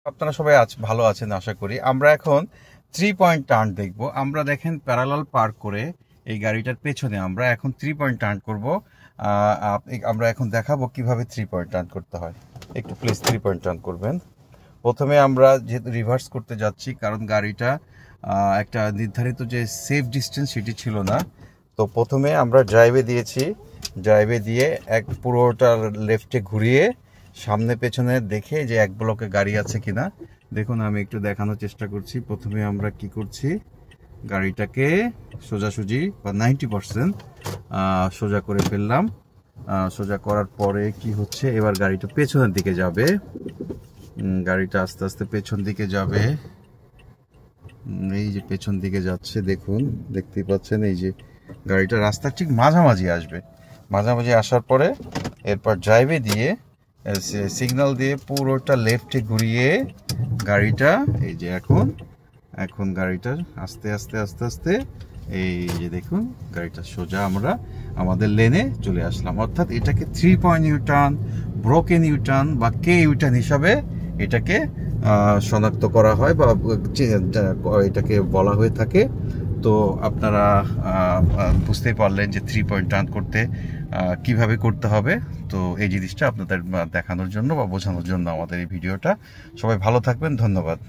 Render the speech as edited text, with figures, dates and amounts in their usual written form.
আপনারা সবাই ভালো আছেন আশা করি। আমরা এখন 3 পয়েন্ট টার্ন দেখব। আমরা দেখেন প্যারালাল পার্ক করে এই গাড়িটার পেছনে আমরা এখন 3 পয়েন্ট টার্ন করব। আমরা এখন দেখাবো কিভাবে 3 পয়েন্ট টার্ন করতে হয়। একটু প্লিজ 3 পয়েন্ট টার্ন করবেন। প্রথমে আমরা যেহেতু রিভার্স করতে যাচ্ছি, কারণ গাড়িটা একটা নির্ধারিত যে সেফ ডিস্টেন্স সেটি ছিল না। তো প্রথমে আমরা ড্রাইভে দিয়েছি, ড্রাইভে দিয়ে পুরোটা লেফটে ঘুরিয়ে সামনে পেছনে দেখে যে এক ব্লকে গাড়ি আছে কিনা দেখুন। আমি একটু দেখানোর চেষ্টা করছি। প্রথমে আমরা কি করছি, গাড়িটাকে সোজাসুজি বা 90% সোজা করে ফেললাম। সোজা করার পরে কি হচ্ছে, এবার গাড়িটা পেছনের দিকে যাবে। গাড়িটা আস্তে আস্তে পেছন দিকে যাবে। এই যে পেছন দিকে যাচ্ছে, দেখুন, দেখতেই পাচ্ছেন। এই যে গাড়িটা রাস্তার ঠিক মাঝামাঝি আসবে। মাঝামাঝি আসার পরে এরপর ড্রাইভে দিয়ে সিগন্যাল দিয়ে পুরোটা লেফটে ঘুরিয়ে গাড়িটা এই যে এখন গাড়িটা আস্তে আস্তে আস্তে আস্তে এই যে দেখুন গাড়িটা সোজা আমরা আমাদের লেনে চলে আসলাম। অর্থাৎ এটাকে 3 পয়েন্ট ইউটার্ন, ব্রোকেন ইউটার্ন বা কে ইউটার্ন হিসাবে এটাকে শনাক্ত করা হয় বা এটাকে বলা হয়ে থাকে। তো আপনারা বুঝতেই পারলেন যে 3 পয়েন্ট টার্ন করতে কিভাবে করতে হবে। তো এই জিনিসটা আপনাদের দেখানোর জন্য বা বোঝানোর জন্য আমাদের এই ভিডিওটা। সবাই ভালো থাকবেন, ধন্যবাদ।